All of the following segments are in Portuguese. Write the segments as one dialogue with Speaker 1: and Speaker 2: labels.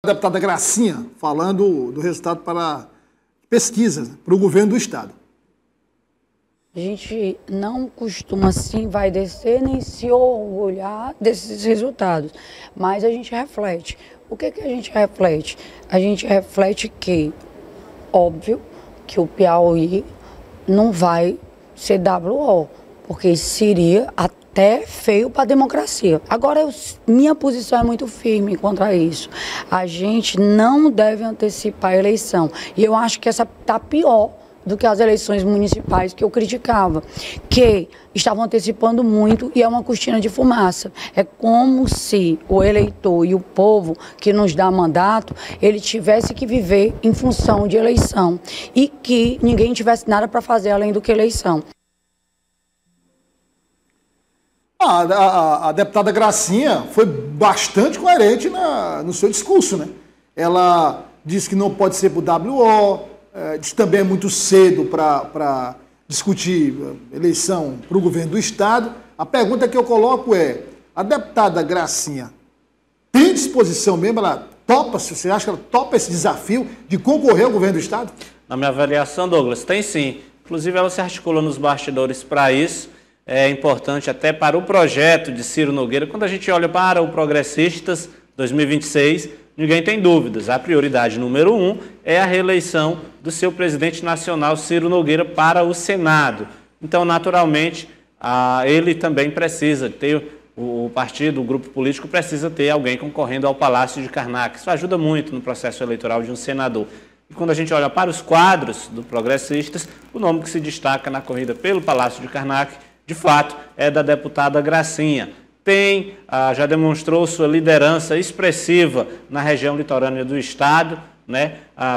Speaker 1: Deputada Gracinha, falando do resultado para pesquisas para o governo do Estado.
Speaker 2: A gente não costuma, assim, vai descer nem se orgulhar desses resultados, mas a gente reflete. O que a gente reflete? A gente reflete que, óbvio, que o Piauí não vai ser WO, porque seria até feio para a democracia. Agora, minha posição é muito firme contra isso. A gente não deve antecipar a eleição. E eu acho que essa está pior do que as eleições municipais que eu criticava, que estavam antecipando muito e é uma cortina de fumaça. É como se o eleitor e o povo que nos dá mandato, ele tivesse que viver em função de eleição e que ninguém tivesse nada para fazer além do que eleição.
Speaker 1: A deputada Gracinha foi bastante coerente no seu discurso, né? Ela disse que não pode ser por WO, diz que também é muito cedo para discutir eleição para o governo do Estado. A pergunta que eu coloco é, a deputada Gracinha tem disposição mesmo, ela topa, você acha que ela topa esse desafio de concorrer ao governo do Estado?
Speaker 3: Na minha avaliação, Douglas, tem sim. Inclusive, ela se articula nos bastidores para isso. É importante até para o projeto de Ciro Nogueira. Quando a gente olha para o Progressistas 2026, ninguém tem dúvidas. A prioridade número 1 é a reeleição do seu presidente nacional, Ciro Nogueira, para o Senado. Então, naturalmente, ele também precisa ter, o partido, o grupo político precisa ter alguém concorrendo ao Palácio de Karnak. Isso ajuda muito no processo eleitoral de um senador. E quando a gente olha para os quadros do Progressistas, o nome que se destaca na corrida pelo Palácio de Karnak, de fato, é da deputada Gracinha. Já demonstrou sua liderança expressiva na região litorânea do Estado, né?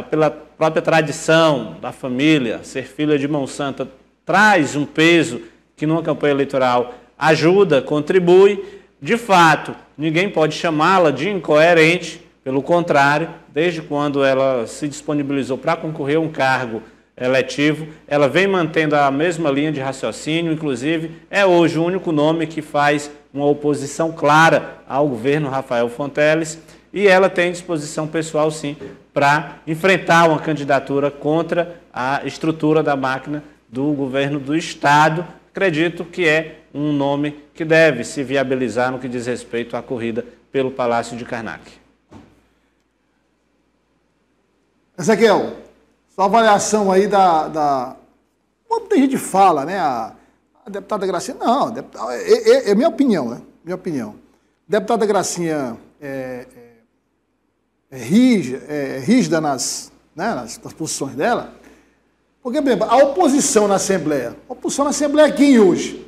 Speaker 3: Pela própria tradição da família, ser filha de mão santa, traz um peso que numa campanha eleitoral ajuda, contribui. De fato, ninguém pode chamá-la de incoerente, pelo contrário, desde quando ela se disponibilizou para concorrer a um cargo eletivo, ela vem mantendo a mesma linha de raciocínio, inclusive é hoje o único nome que faz uma oposição clara ao governo Rafael Fonteles, e ela tem disposição pessoal sim para enfrentar uma candidatura contra a estrutura da máquina do governo do Estado. Acredito que é um nome que deve se viabilizar no que diz respeito à corrida pelo Palácio de Karnak.
Speaker 1: Ezequiel, sua avaliação aí como tem gente que fala, né? A deputada Gracinha, não, é minha opinião, né? Minha opinião. Deputada Gracinha é rígida nas posições dela, porque, por exemplo, a oposição na Assembleia. A oposição na Assembleia é quem hoje?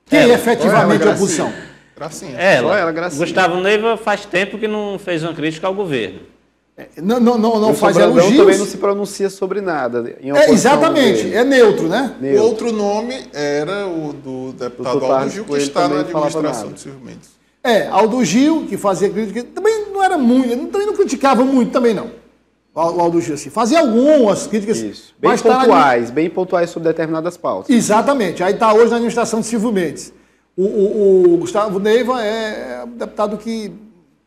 Speaker 1: Quem é efetivamente a oposição?
Speaker 4: Gracinha.
Speaker 3: Ela, Gracinha. Gustavo Neiva faz tempo que não fez uma crítica ao governo.
Speaker 1: Não faz elogios.
Speaker 5: Também não se pronuncia sobre nada.
Speaker 1: Exatamente, é neutro, né?
Speaker 4: O outro nome era o do deputado Aldo Gil, que está na administração de Silvio Mendes.
Speaker 1: Aldo Gil, que fazia crítica, também não era muito, também não criticava muito, também não. O Aldo Gil, assim, fazia algumas críticas.
Speaker 5: Isso, bem pontuais sobre determinadas pautas.
Speaker 1: Exatamente, aí está hoje na administração de Silvio Mendes. O Gustavo Neiva é um deputado que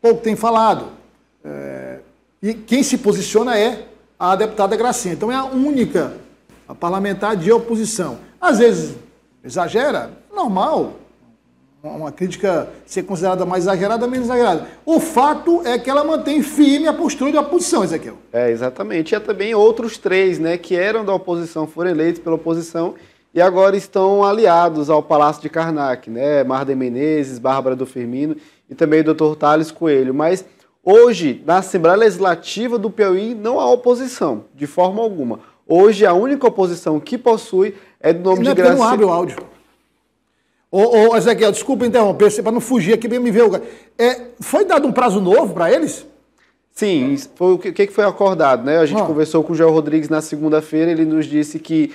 Speaker 1: pouco tem falado. E quem se posiciona é a deputada Gracinha. Então é a única parlamentar de oposição. Às vezes exagera, normal. Uma crítica ser considerada mais exagerada, menos exagerada. O fato é que ela mantém firme a postura de oposição, Ezequiel.
Speaker 5: Exatamente. E há também outros 3, né, que eram da oposição, foram eleitos pela oposição e agora estão aliados ao Palácio de Karnak, né? Marden Menezes, Bárbara do Firmino e também o Dr. Thales Coelho. Mas hoje, na Assembleia Legislativa do Piauí, não há oposição, de forma alguma. Hoje, a única oposição que possui é do nome de Gracinha.
Speaker 1: Não abre o áudio. Ezequiel, desculpa interromper, para não fugir aqui, me ver. Foi dado um prazo novo para eles?
Speaker 5: Sim, foi o que foi acordado, né? A gente conversou com o Joel Rodrigues na segunda-feira, ele nos disse que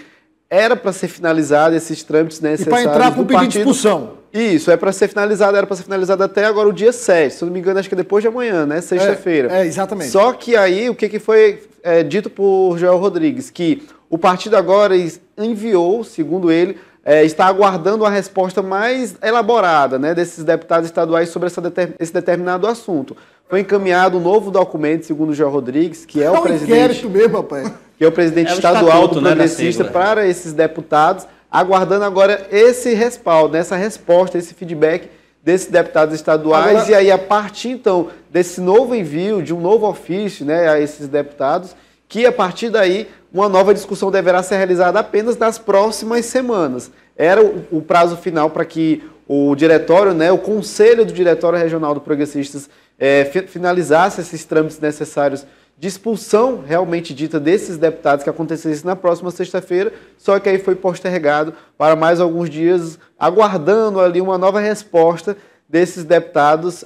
Speaker 5: era para ser finalizado esses trâmites necessários.
Speaker 1: E para entrar com pedido de expulsão.
Speaker 5: Isso, era para ser finalizado até agora o dia 7, se eu não me engano, acho que é depois de amanhã, né? Sexta-feira.
Speaker 1: Exatamente.
Speaker 5: Só que aí, o que foi dito por Joel Rodrigues? Que o partido agora enviou, segundo ele, está aguardando uma resposta mais elaborada, né, desses deputados estaduais sobre esse determinado assunto. foi encaminhado um novo documento, segundo o João Rodrigues, que é o presidente...
Speaker 1: inquérito mesmo, rapaz.
Speaker 5: Que é o presidente estadual do Progressista, para esses deputados, aguardando agora esse respaldo, essa resposta, esse feedback desses deputados estaduais. Agora, e aí, a partir, então, desse novo envio, de um novo ofício, né, a esses deputados, que a partir daí uma nova discussão deverá ser realizada apenas nas próximas semanas. Era o prazo final para que o diretório, né, o Conselho do Diretório Regional do Progressistas finalizasse esses trâmites necessários de expulsão realmente dita desses deputados, que acontecesse na próxima sexta-feira, só que aí foi postergado para mais alguns dias, aguardando ali uma nova resposta desses deputados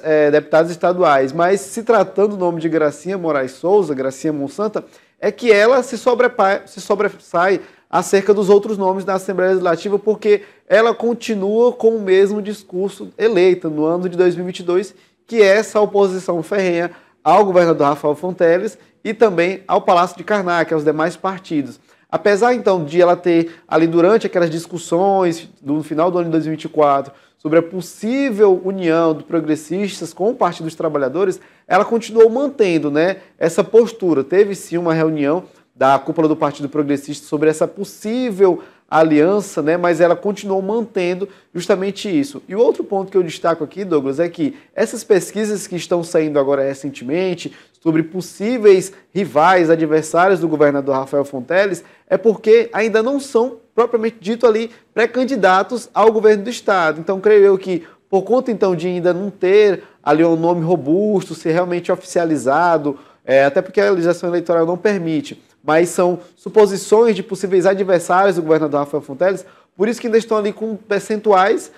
Speaker 5: estaduais. Mas se tratando do nome de Gracinha Moraes Souza, Gracinha Monsanta, é que ela se sobressai acerca dos outros nomes da Assembleia Legislativa, porque ela continua com o mesmo discurso eleita no ano de 2022, que é essa oposição ferrenha ao governador Rafael Fonteles e também ao Palácio de Karnak, aos demais partidos. Apesar, então, de ela ter ali durante aquelas discussões no final do ano de 2024 sobre a possível união dos progressistas com o Partido dos Trabalhadores, ela continuou mantendo, né, essa postura. Teve sim uma reunião da cúpula do Partido Progressista sobre essa possível aliança, né, mas ela continuou mantendo justamente isso. E o outro ponto que eu destaco aqui, Douglas, é que essas pesquisas que estão saindo agora recentemente sobre possíveis rivais, adversários do governador Rafael Fonteles, é porque ainda não são, propriamente dito ali, pré-candidatos ao governo do Estado. Então, creio eu que, por conta então de ainda não ter ali um nome robusto, ser realmente oficializado, até porque a legislação eleitoral não permite, mas são suposições de possíveis adversários do governador Rafael Fonteles, por isso que ainda estão ali com percentuais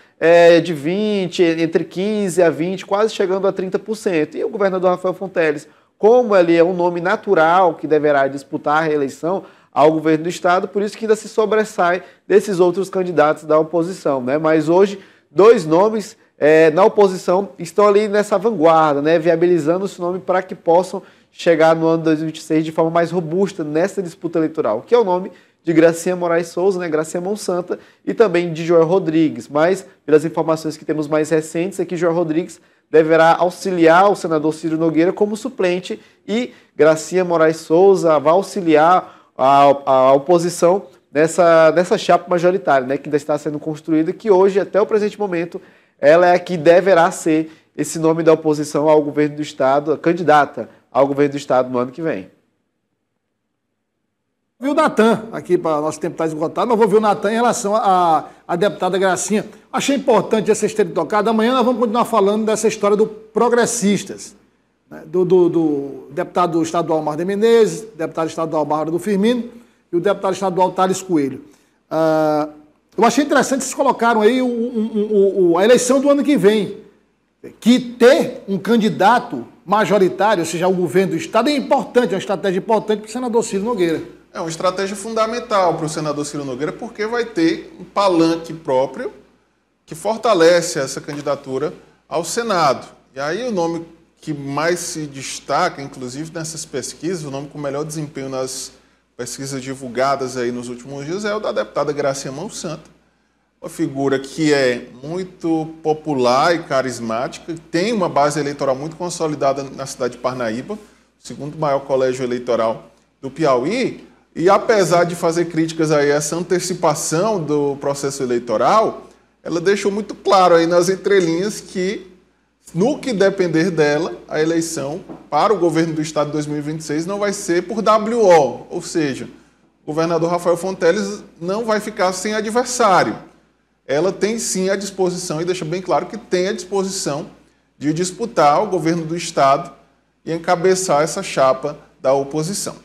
Speaker 5: de 20, entre 15 a 20, quase chegando a 30%. E o governador Rafael Fonteles, como ele é um nome natural que deverá disputar a reeleição ao governo do Estado, por isso que ainda se sobressai desses outros candidatos da oposição, né? Mas hoje, dois nomes na oposição estão ali nessa vanguarda, né? Viabilizando esse nome para que possam chegar no ano de 2026 de forma mais robusta nessa disputa eleitoral, que é o nome de Gracinha Moraes Souza, né, Gracinha Monsanta, e também de João Rodrigues. Mas, pelas informações que temos mais recentes, é que João Rodrigues deverá auxiliar o senador Ciro Nogueira como suplente e Gracinha Moraes Souza vai auxiliar a oposição nessa chapa majoritária, né, que ainda está sendo construída, que hoje, até o presente momento, ela é a que deverá ser esse nome da oposição ao governo do Estado, a candidata ao governo do Estado no ano que vem.
Speaker 1: Viu o Natan aqui para nosso tempo estar esgotado, mas vou ver o Natan em relação à deputada Gracinha. Achei importante vocês terem tocado. Amanhã nós vamos continuar falando dessa história do Progressistas, né? do deputado estadual Marder Menezes, deputado estadual Bárbara do Firmino e o deputado estadual Thales Coelho. Eu achei interessante, vocês colocaram aí a eleição do ano que vem, que ter um candidato majoritário, ou seja, o governo do Estado, é importante, é uma estratégia importante para o senador Ciro Nogueira.
Speaker 4: É uma estratégia fundamental para o senador Ciro Nogueira, porque vai ter um palanque próprio que fortalece essa candidatura ao Senado. E aí o nome que mais se destaca, inclusive nessas pesquisas, o nome com melhor desempenho nas pesquisas divulgadas aí nos últimos dias é o da deputada Gracinha Monsanta, uma figura que é muito popular e carismática, tem uma base eleitoral muito consolidada na cidade de Parnaíba, o segundo maior colégio eleitoral do Piauí, e apesar de fazer críticas a essa antecipação do processo eleitoral, ela deixou muito claro aí nas entrelinhas que, no que depender dela, a eleição para o governo do Estado de 2026 não vai ser por WO, ou seja, o governador Rafael Fonteles não vai ficar sem adversário. Ela tem sim a disposição, e deixa bem claro que tem a disposição de disputar o governo do Estado e encabeçar essa chapa da oposição.